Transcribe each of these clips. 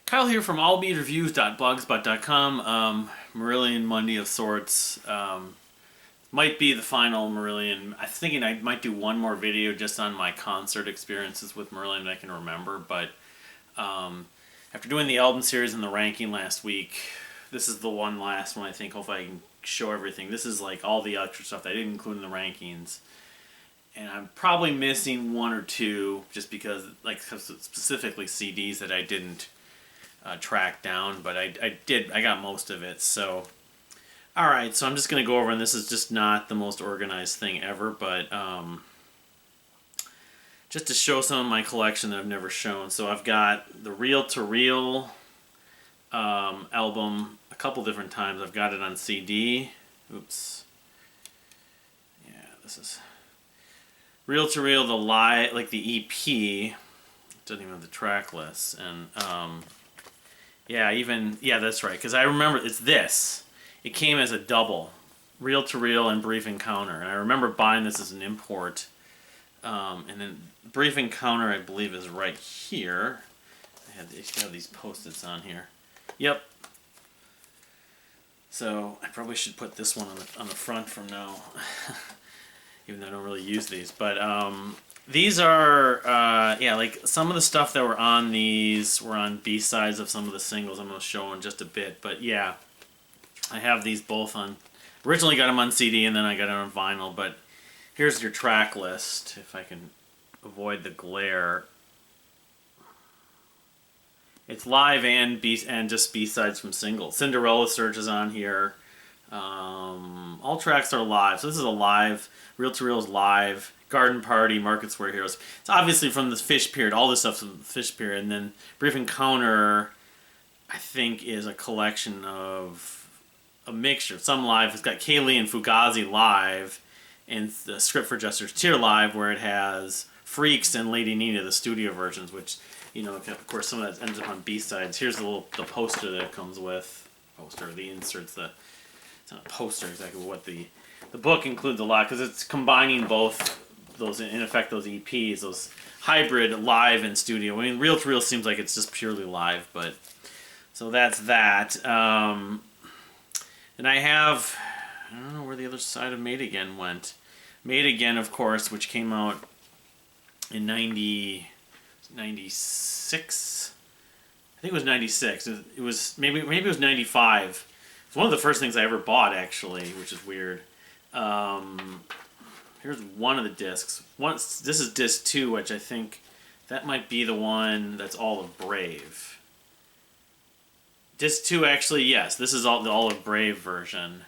Kyle here from allbeatreviews.blogspot.com. Marillion Monday of sorts. Might be the final Marillion. I'm thinking I might do one more video just on my concert experiences with Merlin that I can remember. But after doing the album series and the ranking last week, this is the last one I think. Hopefully I can show everything. This is like all the extra stuff that I didn't include in the rankings. And I'm probably missing one or two just because, like, specifically CDs that I didn't track down, but I got most of it. So alright, so I'm just going to go over, and this is just not the most organized thing ever, but just to show some of my collection that I've never shown. So I've got the Reel to Reel album a couple different times. I've got it on CD. Oops. Yeah, this is Reel to Reel, the live, like the EP. It doesn't even have the track list. And yeah, that's right. Because I remember it's this. It came as a double, Reel to Reel and Brief Encounter. And I remember buying this as an import. And then Brief Encounter, I believe, is right here. I have these Post-its on here. Yep. So I probably should put this one on the front from now, even though I don't really use these. But these are, like some of the stuff that were on these were on B-sides of some of the singles. I'm going to show in just a bit. But yeah, I have these both on, originally got them on CD and then I got them on vinyl. But here's your track list, if I can avoid the glare. It's live and just B-sides from singles. Cinderella Search is on here. All tracks are live. So this is a live, Reel to Reel is live. Garden Party, Market Square Heroes. It's obviously from the Fish period. All this stuff's from the Fish period. And then Brief Encounter, I think, is a collection of a mixture. Some live. It's got Cayley and Fugazi live, and the Script for Jester's Tear live, where it has Freaks and Lady Nina, the studio versions, which, you know, of course, some of that ends up on B-sides. Here's the poster that it comes with. The inserts, it's not a poster exactly what the book includes a lot, because it's combining both those, in effect, those EPs, those hybrid live and studio. I mean, Reel to Reel seems like it's just purely live, but so that's that. And I have, I don't know where the other side of Made Again went. Made Again, of course, which came out in 96. I think it was 96. It was maybe it was 95. It's one of the first things I ever bought, actually, which is weird. Here's one of the discs. This is disc 2, which I think that might be the one that's all of Brave. Disc 2, actually, yes, this is the all of Brave version,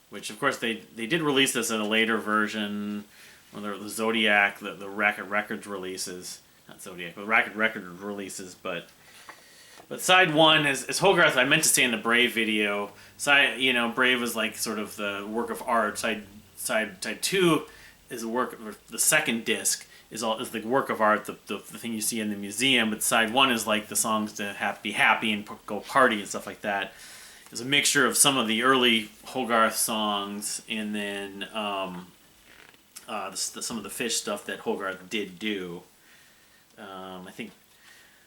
which of course they did release this in a later version, when the Zodiac, the Racket Records releases, not Zodiac, but Racket Records releases, but side 1 is Hogarth. I meant to say in the Brave video, Brave was like sort of the work of art. Side 2 is the second disc is the work of art, the thing you see in the museum. But side 1 is like the songs to be happy and go party and stuff like that. It's a mixture of some of the early Hogarth songs and then some of the Fish stuff that Hogarth did do. I think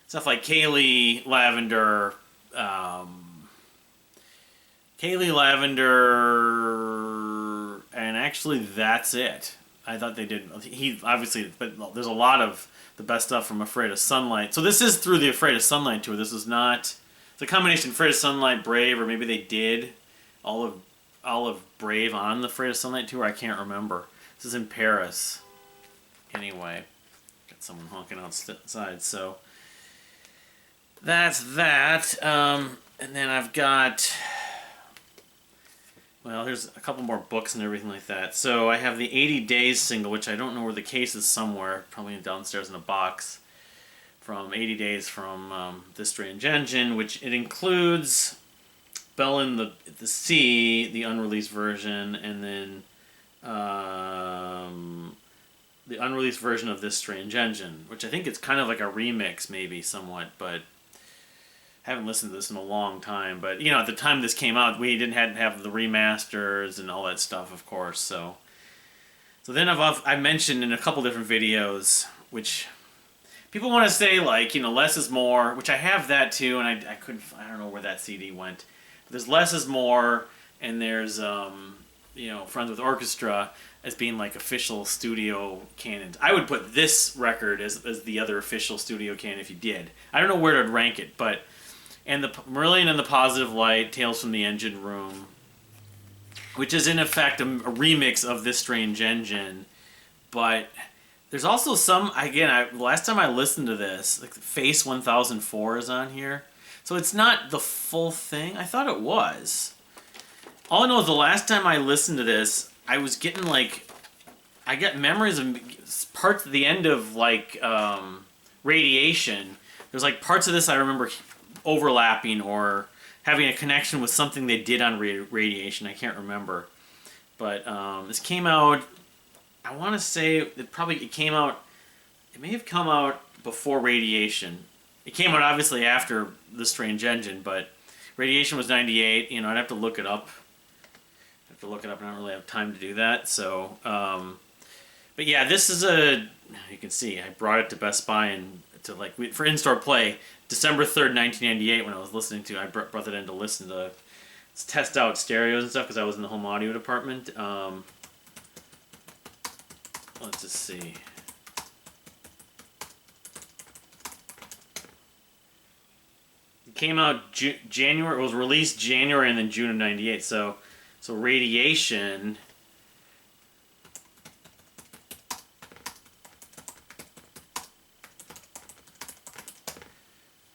stuff like Cayley, Lavender, and actually that's it. I thought they did. He obviously, but there's a lot of the best stuff from Afraid of Sunlight. So this is through the Afraid of Sunlight tour. This is not. It's a combination of Afraid of Sunlight, Brave, or maybe they did all of Brave on the Afraid of Sunlight tour. I can't remember. This is in Paris. Anyway, got someone honking outside. So that's that. And then I've got. Well, here's a couple more books and everything like that. So I have the 80 Days single, which I don't know where the case is, somewhere, probably downstairs in a box, from 80 Days from This Strange Engine, which it includes Bell in the Sea, the unreleased version, and then the unreleased version of This Strange Engine, which I think it's kind of like a remix maybe somewhat, but haven't listened to this in a long time, but at the time this came out, we didn't have the remasters and all that stuff, of course. So then I mentioned in a couple different videos, which people want to say like, less is more, which I have that too, and I couldn't, I don't know where that CD went. But there's less is more, and there's Friends with Orchestra as being like official studio canons. I would put this record as the other official studio canon if you did. I don't know where to rank it, but and the Marillion and the Positive Light, Tales from the Engine Room, which is in effect a remix of This Strange Engine, but there's also some, again, last time I listened to this, like Face 1004 is on here. So it's not the full thing. I thought it was. All I know is the last time I listened to this, I was getting like, I got memories of parts at the end of like Radiation. There's like parts of this I remember overlapping or having a connection with something they did on Radiation. I can't remember. But this came out, I want to say it came out, it may have come out before Radiation. It came out obviously after The Strange Engine, but Radiation was 98. I'd have to look it up. I don't really have time to do that. So, but yeah, this is you can see, I brought it to Best Buy and for in-store play, December 3rd, 1998, when I was listening to, I brought it in to listen to, test out stereos and stuff because I was in the home audio department. Let's just see. It came out January. It was released January and then June of '98. So Radiation.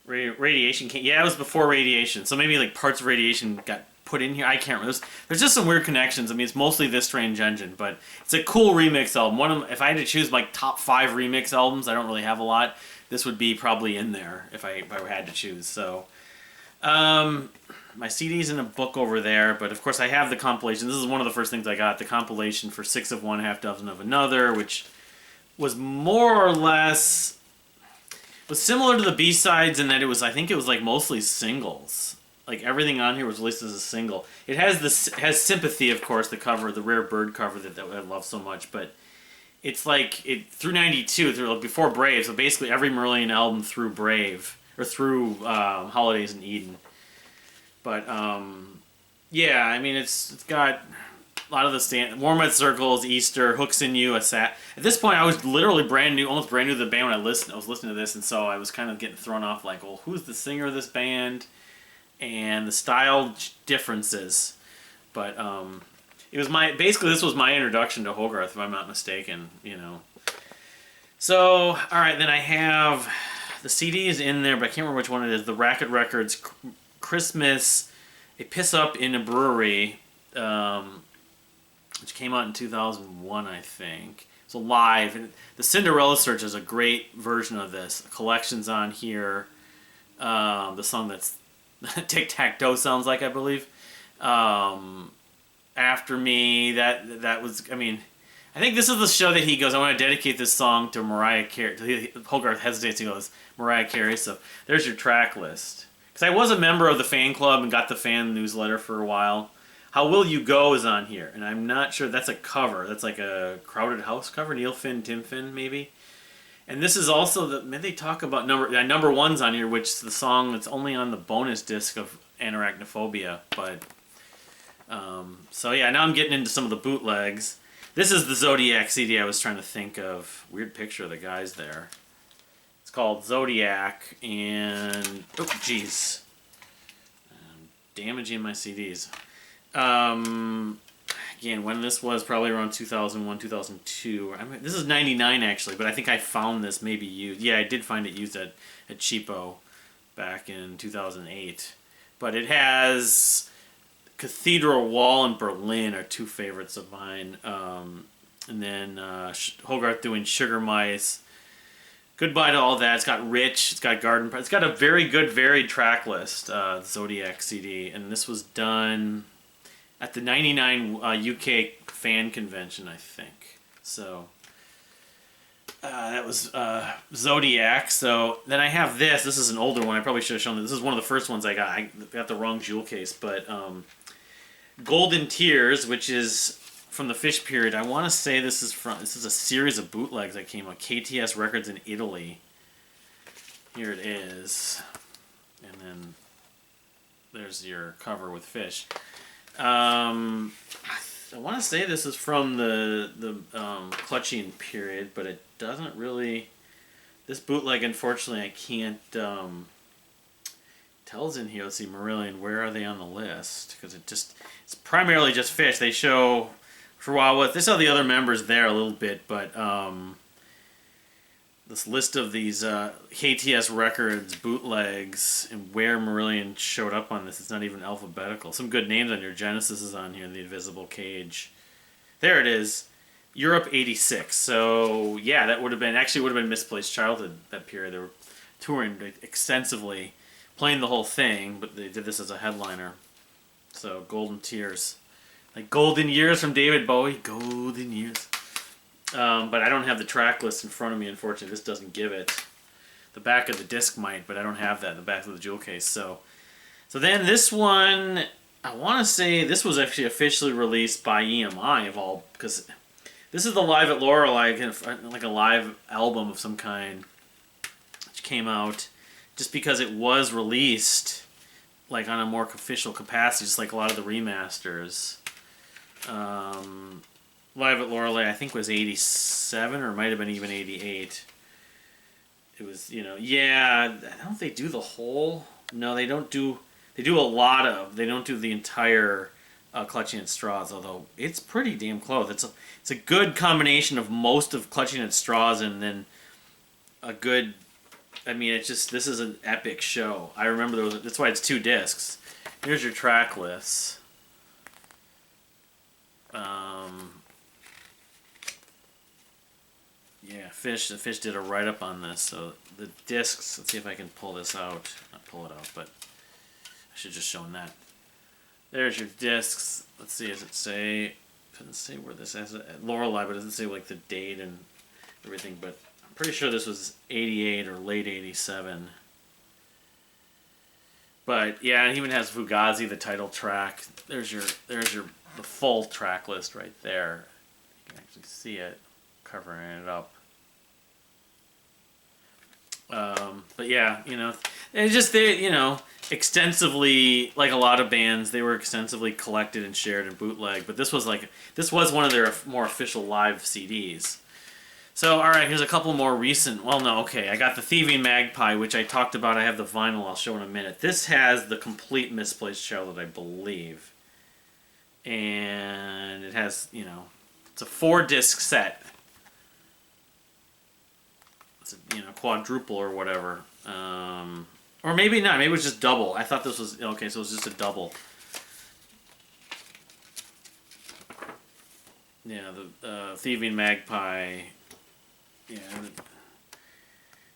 Radiation came. Yeah, it was before Radiation. So maybe like parts of Radiation got put in here. I can't remember. There's just some weird connections. I mean, it's mostly This Strange Engine, but it's a cool remix album. If I had to choose like top 5 remix albums, I don't really have a lot. This would be probably in there if I had to choose. So, my CD's in a book over there, but of course I have the compilation. This is one of the first things I got, the compilation for 6 of One, Half Dozen of Another, which was more or less was similar to the B-sides in that I think it was like mostly singles. Like everything on here was released as a single. It has Sympathy, of course, the cover, the Rare Bird cover that I love so much, but it's like through '92, before Brave. So basically every Marillion album through Brave or through Holidays in Eden. But yeah, I mean it's got a lot of the Warm Red Circles, Easter, Hooks in You, At this point, I was literally almost brand new to the band when I was listening to this, and so I was kind of getting thrown off like, well, who's the singer of this band? And the style differences. But it was this was my introduction to Hogarth, if I'm not mistaken, So, all right, then I have the CD is in there, but I can't remember which one it is. The Racket Records Christmas, A Piss Up in a Brewery, which came out in 2001, I think. It's live, and the Cinderella Search is a great version of this. The collection's on here. The song that's Tic Tac Toe sounds like, I believe. After Me, that was, I mean, I think this is the show that he goes, I want to dedicate this song to Mariah Carey. Hogarth hesitates and goes, Mariah Carey. So there's your track list. Because I was a member of the fan club and got the fan newsletter for a while. How Will You Go is on here, and I'm not sure, that's a cover. That's like a Crowded House cover, Neil Finn, Tim Finn, maybe. And this is also maybe they talk about number one's on here, which is the song that's only on the bonus disc of Anarachnophobia. But so yeah, now I'm getting into some of the bootlegs. This is the Zodiac CD I was trying to think of. Weird picture of the guys there. It's called Zodiac, and oh jeez, damaging my CDs. Again, when this was probably around 2001, 2002. I mean, this is 99 actually, but I think I found this maybe used. Yeah, I did find it used at Cheapo back in 2008. But it has Cathedral Wall and Berlin are two favorites of mine. And then Hogarth doing Sugar Mice. Goodbye to All That. It's got Rich. It's got Garden Party. It's got a very good, varied track list, the Zodiac CD. And this was done at the 99 UK fan convention, I think. So that was Zodiac. So then I have this. This is an older one. I probably should have shown this. This is one of the first ones I got. I got the wrong jewel case. But Golden Tears, which is from the Fish period. I want to say this is a series of bootlegs that came out. KTS Records in Italy. here it is. And then there's your cover with fish. I want to say this is from the clutching period, but it doesn't really... This bootleg, unfortunately, I can't... tells in here, let's see, Marillion, where are they on the list? Because it's primarily just fish. They show, for a while, they saw the other members there a little bit, but this list of these KTS Records bootlegs and where Marillion showed up on this, it's not even alphabetical. Some good names on here. Genesis is on here, The Invisible Cage. There it is. Europe 86. So, yeah, that would have been Misplaced Childhood, that period. They were touring extensively, playing the whole thing, but they did this as a headliner. So, Golden Tears. Like Golden Years from David Bowie. Golden Years. But I don't have the track list in front of me, unfortunately. This doesn't give it. The back of the disc might, but I don't have that in the back of the jewel case. So then this one, I want to say this was actually officially released by EMI of all, because this is the Live at Lorelei, like a live album of some kind, which came out just because it was released like on a more official capacity, just like a lot of the remasters. Live at Lorelei, I think, was 87, or it might have been even 88. It was, I don't know if they do the whole. No, they don't do. They do a lot of. They don't do the entire Clutching at Straws, although it's pretty damn close. It's a good combination of most of Clutching at Straws and then a good. I mean, this is an epic show. I remember that's why it's 2 discs. Here's your track list. Yeah, the Fish did a write-up on this. So the discs, let's see if I can pull this out. Not pull it out, but I should just shown that. There's your discs. Let's see, does it doesn't say where this is. Lorelei, but it doesn't say like the date and everything, but I'm pretty sure this was 88 or late 87. But yeah, it even has Fugazi, the title track. There's the full track list right there. You can actually see it, covering it up. But yeah, it's just extensively, like a lot of bands, they were extensively collected and shared in bootleg. But this was one of their more official live CDs. So, all right, here's a couple more recent. Well, no, okay, I got the Thieving Magpie, which I talked about. I have the vinyl. I'll show in a minute. This has the complete Misplaced Childhood, I believe, and it has it's a 4-disc set. It's a quadruple or whatever. Or maybe not. Maybe it was just double. I thought this was... Okay, so it was just a double. Yeah, the Thieving Magpie. Yeah.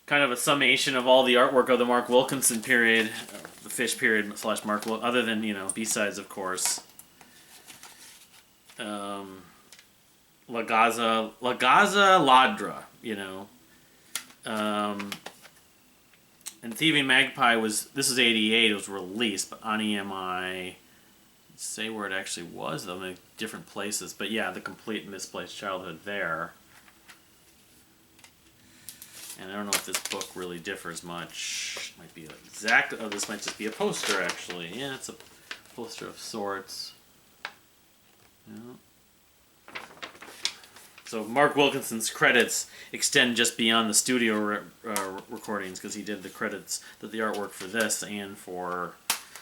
Kind of a summation of all the artwork of the Mark Wilkinson period. The Fish period / Mark Wilkinson. Other than, B-sides, of course. La Gaza Ladra, and Thieving Magpie this is 88, it was released, but on EMI, say where it actually was, though, in different places, but yeah, the complete Misplaced Childhood there. And I don't know if this book really differs much. Might be this might just be a poster, actually. Yeah, it's a poster of sorts. Yeah. So Mark Wilkinson's credits extend just beyond the studio recordings, because he did the artwork for this and for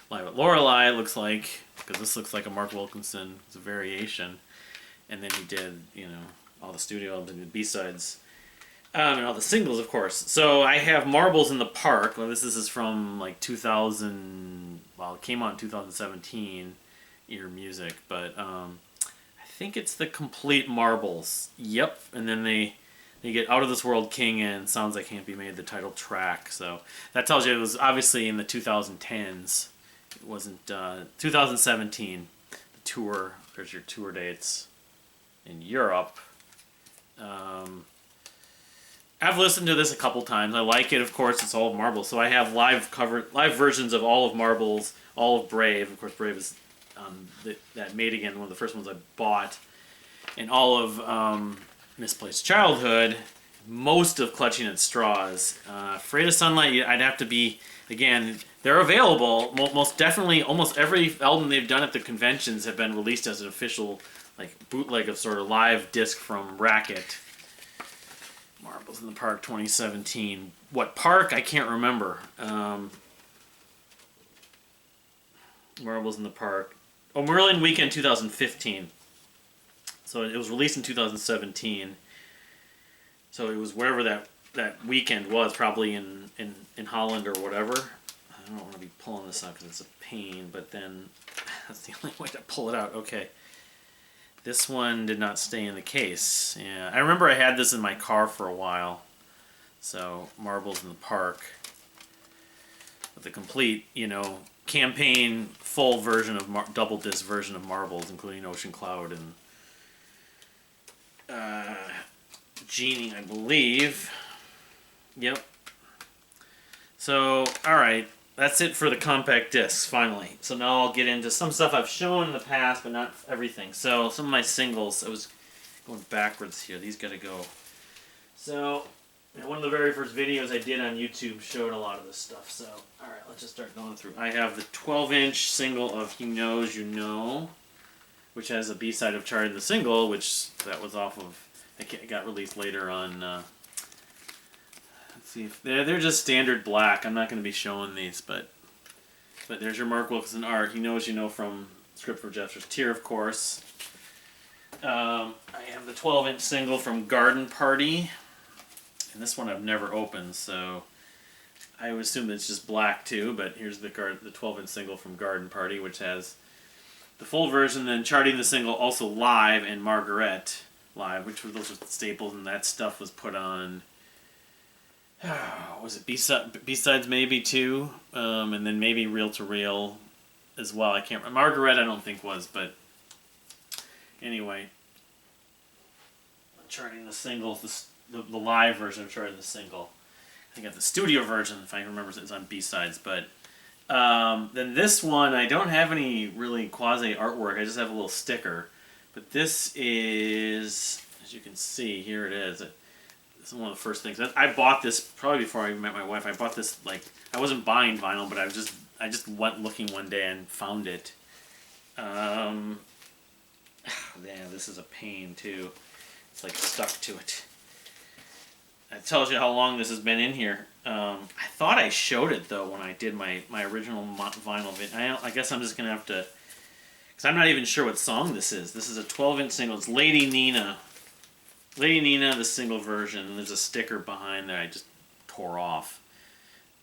Live at Lorelei, it looks like, because this looks like a Mark Wilkinson, it's a variation, and then he did all the studio albums and the B-sides, and all the singles, of course. So I have Marbles in the Park. Well, this is from like 2000. Well, it came out in 2017. Ear Music, but I think it's the complete Marbles. Yep, and then they get Out of This World King and Sounds That Can't Be Made, the title track. So that tells you it was obviously in the 2010s. It wasn't 2017. The tour. There's your tour dates in Europe. I've listened to this a couple times. I like it. Of course, it's all of Marbles. So I have live versions of all of Marbles, all of Brave. Of course, Brave is that Made Again, one of the first ones I bought, and all of Misplaced Childhood. most of Clutching at Straws. Afraid of Sunlight, I'd have to be, again, they're available. Most definitely, almost every album they've done at the conventions have been released as an official like bootleg of sort of live disc from Racket. Marbles in the Park 2017. What park? I can't remember. Marbles in the Park. Oh, Merlin Weekend 2015. So it was released in 2017. So it was wherever that weekend was, probably in Holland or whatever. I don't want to be pulling this out because it's a pain, but then that's the only way to pull it out. Okay. This one did not stay in the case. Yeah, I remember I had this in my car for a while. So, Marbles in the Park. With the complete, campaign full version of double disc version of Marbles, including Ocean Cloud and Genie, I believe. Yep. So, alright. That's it for the compact discs, finally. So now I'll get into some stuff I've shown in the past, but not everything. So, some of my singles, I was going backwards here. These gotta go. So, one of the very first videos I did on YouTube showed a lot of this stuff. So, alright, let's just start going through. I have the 12-inch single of He Knows You Know, which has a B-side of Charting the Single, which that was off of, it got released later on, see, they're just standard black. I'm not going to be showing these, but there's your Mark Wilkinson art. He Knows You Know from Script for Jester's Tear, of course. I have the 12-inch single from Garden Party, and this one I've never opened, so I would assume it's just black too. But here's the 12-inch single from Garden Party, which has the full version, then Charting the Single, also live, and Margaret live, which were those were staples, and that stuff was put on. Was it B-sides maybe too, and then maybe Reel to Reel as well. I can't remember. Margaret I don't think was, but anyway. Charting the Singles, the live version of Charting the Single. I got the studio version, if I remember, it's on B-sides, but then this one, I don't have any really quasi artwork, I just have a little sticker. But this is, as you can see, here it is. This is one of the first things. I bought this probably before I met my wife. I bought this, like, I wasn't buying vinyl, but I just went looking one day and found it. Damn, this is a pain too. It's like stuck to it. That tells you how long this has been in here. I thought I showed it though when I did my original vinyl video. I guess I'm just gonna have to, because I'm not even sure what song this is. This is a 12-inch single. It's Lady Nina. Lady Nina, the single version, and there's a sticker behind there I just tore off.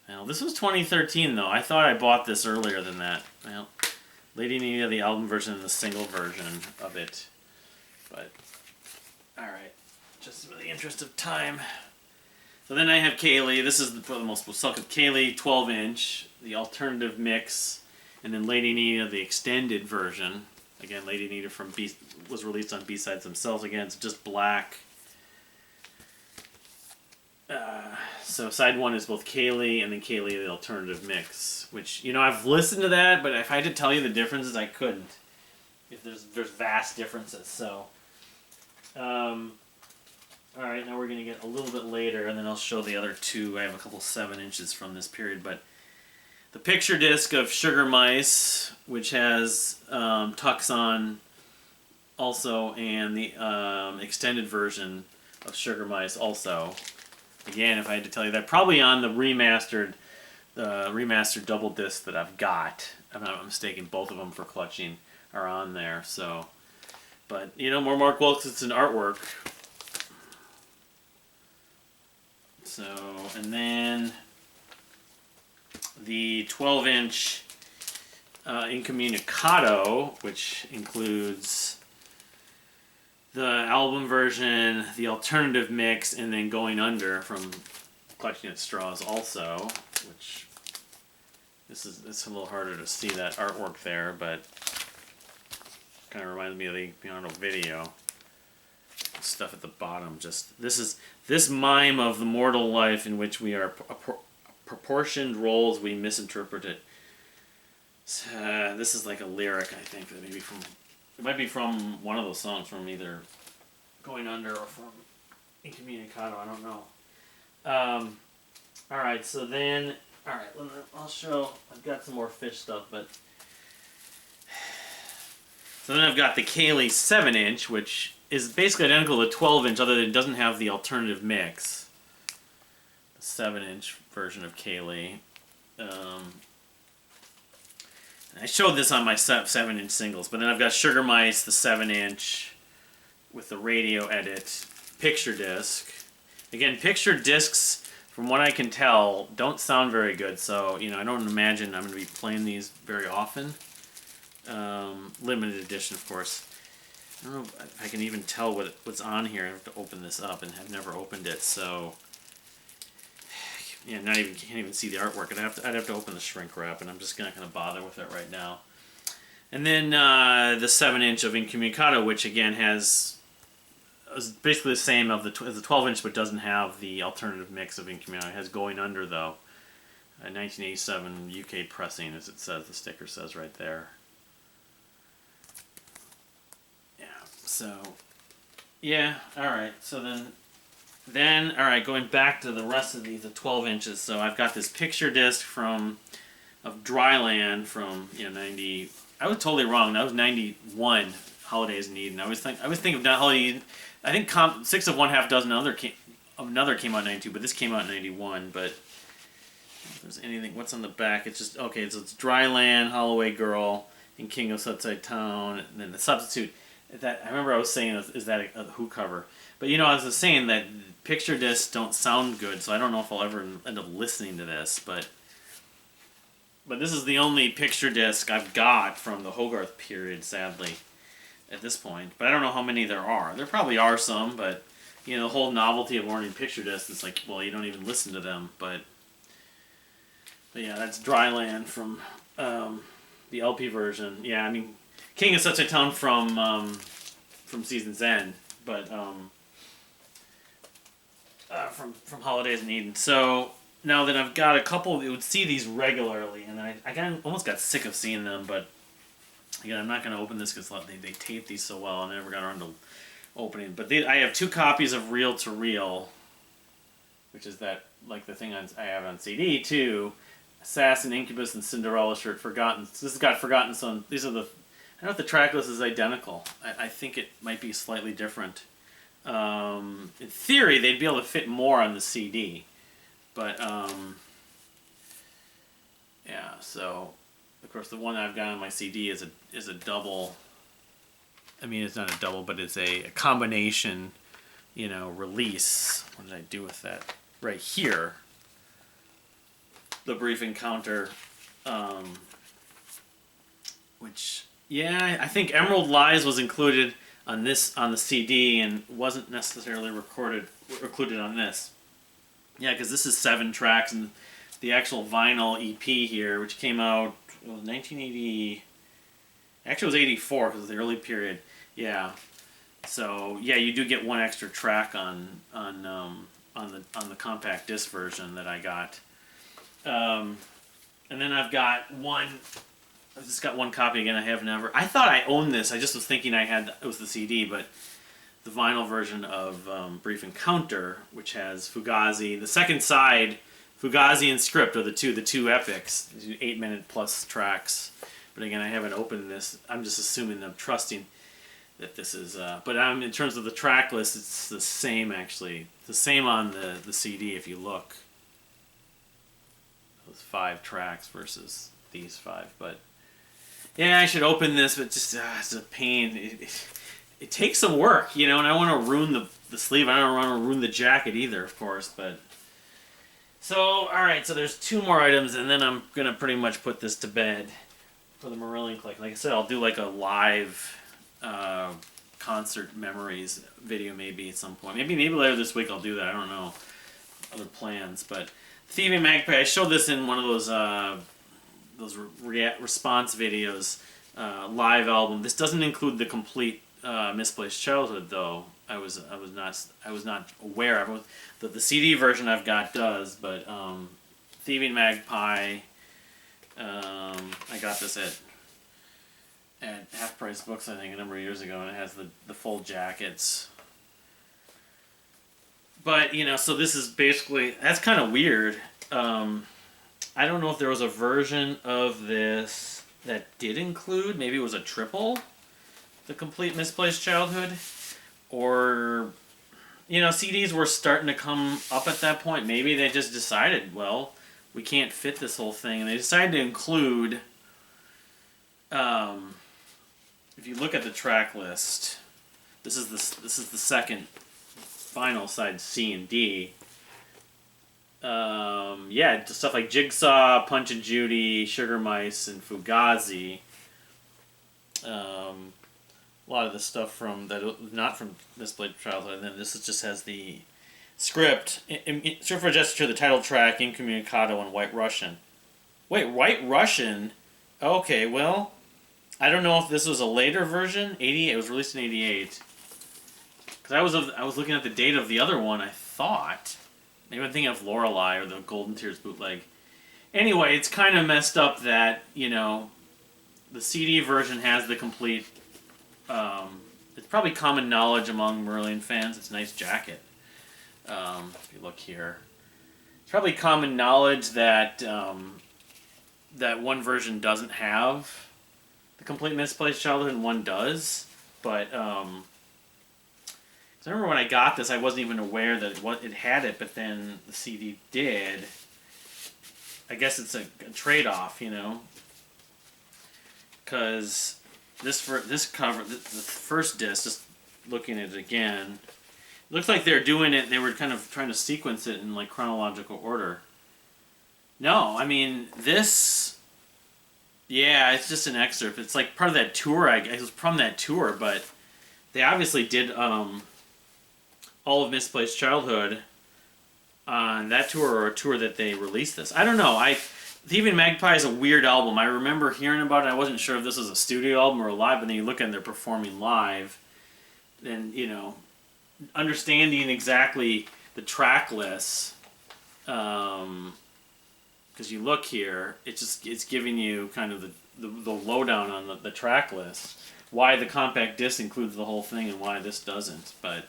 Now, this was 2013, though. I thought I bought this earlier than that. Well, Lady Nina, the album version and the single version of it. But, alright. Just for the interest of time. So then I have Cayley. This is the most suck of Cayley, 12-inch, the alternative mix, and then Lady Nina, the extended version. Again, Lady Nina was released on B-sides themselves. Again, it's just black. So side one is both Cayley and then Cayley, the alternative mix. Which, I've listened to that, but if I had to tell you the differences, I couldn't. If there's vast differences. So, alright, now we're going to get a little bit later, and then I'll show the other two. I have a couple 7-inches from this period, but the picture disc of Sugar Mice, which has Tux on also, and the extended version of Sugar Mice also. Again, if I had to tell you that, probably on the remastered double disc that I've got. If I'm not mistaken, both of them for Clutching are on there. So, but more Mark Wilkinson artwork. So, and then the 12-inch Incommunicado, which includes the album version, the alternative mix, and then Going Under from Clutching at Straws also, which it's a little harder to see that artwork there, but kind of reminds me of the piano video. Stuff at the bottom, just this mime of the mortal life in which we are proportioned roles, we misinterpret it. This is like a lyric, I think, that it might be from one of those songs from either Going Under or from Incommunicado, I don't know. Alright, so then... Alright, I'll show... I've got some more fish stuff, but... So then I've got the Cayley 7-inch, which is basically identical to 12-inch, other than it doesn't have the alternative mix. The 7-inch version of Cayley. I showed this on my 7-inch singles, but then I've got Sugar Mice, the 7-inch, with the radio edit, picture disc. Again, picture discs, from what I can tell, don't sound very good, so, you know, I don't imagine I'm going to be playing these very often. Limited edition, of course. I don't know if I can even tell what's on here. I have to open this up, and have never opened it, so... Yeah, can't even see the artwork. I'd have to open the shrink wrap, and I'm just not going to bother with it right now. And then the 7-inch of Incommunicado, which again is basically the same as the 12-inch, but doesn't have the alternative mix of Incommunicado. It has Going Under, though. 1987 UK pressing, as it says, the sticker says right there. Yeah, so, yeah, alright, so then, alright, going back to the rest of these, the 12 inches. So I've got this picture disc of Dryland from, 90. I was totally wrong. That was 91, Holidays in Eden. I was thinking of Holiday Eden. I think Six of One Half Dozen another came out in 92, but this came out in 91. But if there's anything, what's on the back? It's just, okay, so it's Dryland, Holloway Girl, and King of Sudside Town, and then the substitute. That I remember I was saying, is that a Who cover? But I was saying that picture discs don't sound good, so I don't know if I'll ever end up listening to this. But this is the only picture disc I've got from the Hogarth period, sadly, at this point. But I don't know how many there are. There probably are some, but the whole novelty of owning picture discs, it's like, well, you don't even listen to them. But yeah, that's Dryland from the LP version. Yeah, I mean, King of Such a Town from Season's End, but from Holidays in Eden. So now that I've got a couple, it would see these regularly, and I almost got sick of seeing them. But again, I'm not going to open this because they tape these so well, and I never got around to opening. But I have 2 copies of Reel to Reel, which is that like the thing I have on CD too. Assassin, Incubus, and Cinderella shirt. Forgotten. This has got Forgotten Son. These are the. I don't know if the track list is identical. I think it might be slightly different. In theory, they'd be able to fit more on the CD. But, yeah, so, of course, the one I've got on my CD is a double. I mean, it's not a double, but it's a combination, release. What did I do with that? Right here. The Brief Encounter, which... Yeah, I think Emerald Lies was included on the CD and wasn't necessarily included on this. Yeah, because this is 7 tracks, and the actual vinyl EP here, which came out 1980. Actually, it was 84 because of the early period. Yeah, so yeah, you do get 1 extra track on the compact disc version that I got, and then I've got one. I've just got 1 copy again. I have never. I thought I owned this. I just was thinking it was the CD, but the vinyl version of Brief Encounter, which has Fugazi. The second side, Fugazi and Script are the two epics, 8-minute plus tracks. But again, I haven't opened this. I'm just assuming, I'm trusting that this is. But in terms of the track list, it's the same actually. It's the same on the CD if you look. Those 5 tracks versus these 5, but. Yeah, I should open this, but just it's a pain. It takes some work, and I don't want to ruin the sleeve. I don't want to ruin the jacket either, of course. But so, all right. So there's 2 more items, and then I'm gonna pretty much put this to bed for the Marillion collection. Like I said, I'll do like a live concert memories video maybe at some point. Maybe later this week I'll do that. I don't know. Other plans, but Thieving Magpie. I showed this in one of those response videos, live album. This doesn't include the complete Misplaced Childhood, though. I was not aware of it. The CD version I've got does, but Thieving Magpie. I got this at Half Price Books, I think, a number of years ago, and it has the full jackets. But, so this is basically, that's kind of weird. I don't know if there was a version of this that did include, maybe it was a triple, The Complete Misplaced Childhood, or, CDs were starting to come up at that point. Maybe they just decided, well, we can't fit this whole thing, and they decided to include, if you look at the track list, this is the second final side, C and D. Yeah, stuff like Jigsaw, Punch and Judy, Sugar Mice, and Fugazi. A lot of the stuff from that, not from Misplaced Childhood, and then this just has the script. Script for Gesture, the title track, Incommunicado, and White Russian. Wait, White Russian? Okay, well, I don't know if this was a later version. 88. It was released in 88. Because I was looking at the date of the other one. I thought maybe I'm thinking of Lorelei or the Golden Tears bootleg. Anyway, it's kind of messed up that the CD version has the complete. It's probably common knowledge among Marillion fans. It's a nice jacket. If you look here, it's probably common knowledge that that one version doesn't have the Complete Misplaced Childhood and one does. But I remember when I got this, I wasn't even aware that it had it, but then the CD did. I guess it's a trade-off, because this cover, the first disc, just looking at it again, it looks like they're doing it. They were kind of trying to sequence it in like chronological order. No, I mean this. Yeah, it's just an excerpt. It's like part of that tour. It was from that tour, but they obviously did all of Misplaced Childhood on that tour, or a tour that they released this. I don't know. Thieving Magpie is a weird album. I remember hearing about it. I wasn't sure if this was a studio album or a live, but then you look and they're performing live, and understanding exactly the track list. Because you look here, it's giving you kind of the lowdown on the track list. Why the compact disc includes the whole thing and why this doesn't, but.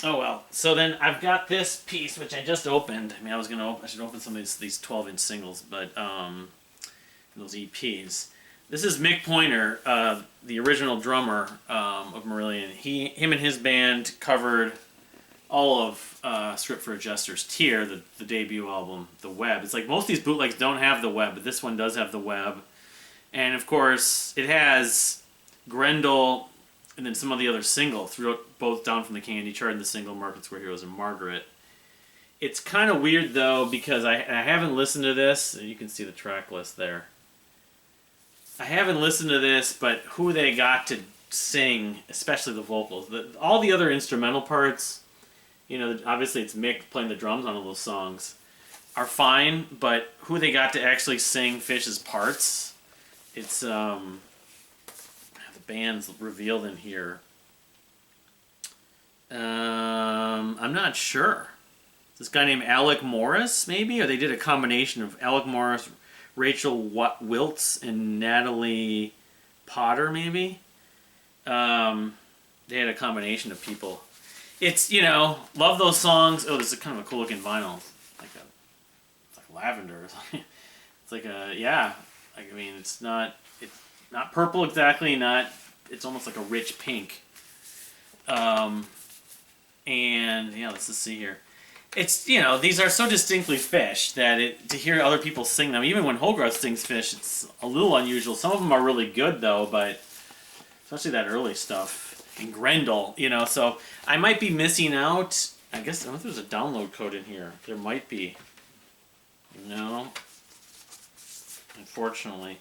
Oh well. So then I've got this piece which I just opened. I mean, I should open some of these 12-inch singles, but those EPs. This is Mick Pointer, the original drummer of Marillion. Him and his band covered all of Script for a Jester's Tear, the debut album, The Web. It's like most of these bootlegs don't have the web, but this one does have the web. And of course, it has Grendel and then some of the other singles, both Down from the Candy Chart and the single Markets Where Heroes and Margaret. It's kind of weird, though, because I haven't listened to this. You can see the track list there. I haven't listened to this, but who they got to sing, especially the vocals. All the other instrumental parts, obviously it's Mick playing the drums on all those songs, are fine, but who they got to actually sing Fish's parts, it's, the band's revealed in here. I'm not sure. This guy named Alec Morris, maybe? Or they did a combination of Alec Morris, Rachel Wiltz, and Natalie Potter, maybe? They had a combination of people. It's, love those songs. Oh, this is kind of a cool looking vinyl. It's like lavender or something. It's like it's not purple exactly, it's almost like a rich pink. And yeah, let's just see here. It's, these are so distinctly Fish that to hear other people sing them, even when Hogarth sings Fish, it's a little unusual. Some of them are really good though, but especially that early stuff. And Grendel, so I might be missing out. I guess, I don't know if there's a download code in here. There might be. No. Unfortunately.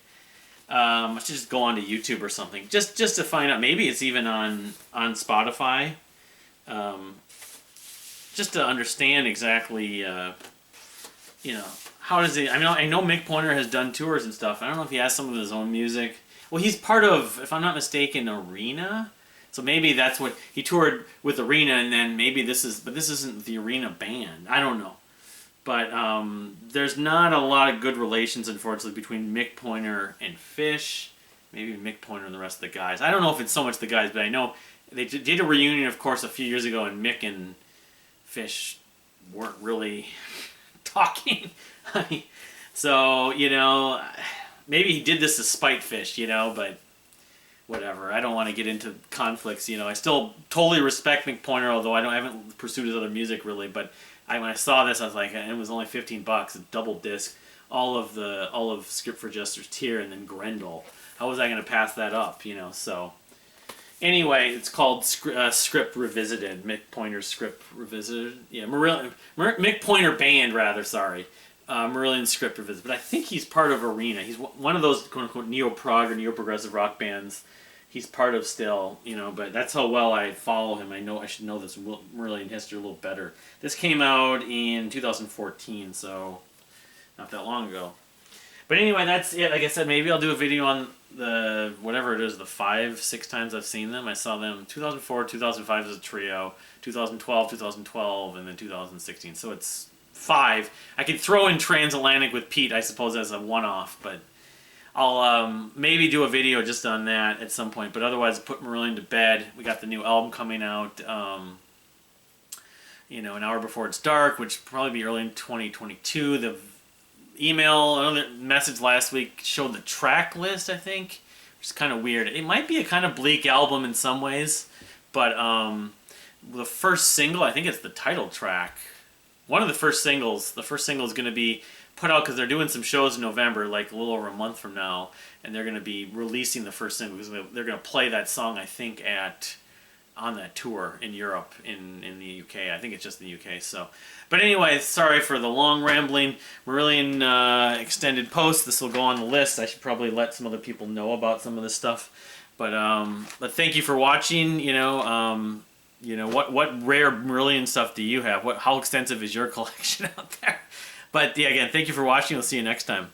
I should just go onto YouTube or something. Just to find out. Maybe it's even on Spotify. Just to understand exactly, how does it... I know Mick Pointer has done tours and stuff. I don't know if he has some of his own music. Well, he's part of, if I'm not mistaken, Arena. So maybe that's what... He toured with Arena, and then maybe this is... But this isn't the Arena band. I don't know. But there's not a lot of good relations, unfortunately, between Mick Pointer and Fish. maybe Mick Pointer and the rest of the guys. I don't know if it's so much the guys, but I know they did a reunion, of course, a few years ago, and Mick and Fish weren't really talking. So, you know, maybe he did this to spite Fish, you know, but whatever. I don't want to get into conflicts, you know. I still totally respect Mick Pointer, although I haven't pursued his other music really, but when I saw this, I was like, and it was only $15, a double disc, all of Script for Jester's Tear, and then Grendel. How was I going to pass that up, you know? So anyway, it's called Script Revisited. Mick Pointer's Script Revisited. Yeah, Mick Pointer Band, rather. Sorry, Merlin's Script Revisited. But I think he's part of Arena. He's one of those quote unquote neo-prog or neo-progressive rock bands. He's part of still, you know. But that's how well I follow him. I know I should know this Merlin history a little better. This came out in 2014, so not that long ago. But anyway, that's it. Like I said, maybe I'll do a video on the, whatever it is, the 5-6 times I've seen them. I saw them 2004, 2005 as a trio, 2012, 2012, and then 2016. So it's 5. I could throw in Transatlantic with Pete, I suppose, as a one-off, but I'll maybe do a video just on that at some point. But otherwise, put Marillion to bed. We got the new album coming out, you know, an hour before it's dark, which will probably be early in 2022. The another message last week showed the track list, I think, which is kind of weird. It might be a kind of bleak album in some ways, but the first single, I think it's the title track. One of the first singles is going to be put out because they're doing some shows in November, like a little over a month from now, and they're going to be releasing the first single because they're going to play that song, I think, on that tour in Europe, in the UK. I think it's just in the UK. So, but anyway, sorry for the long rambling Marillion extended post. This will go on the list. I should probably let some other people know about some of this stuff. But thank you for watching. You know, what rare Marillion stuff do you have? How extensive is your collection out there? But yeah, again, thank you for watching. We'll see you next time.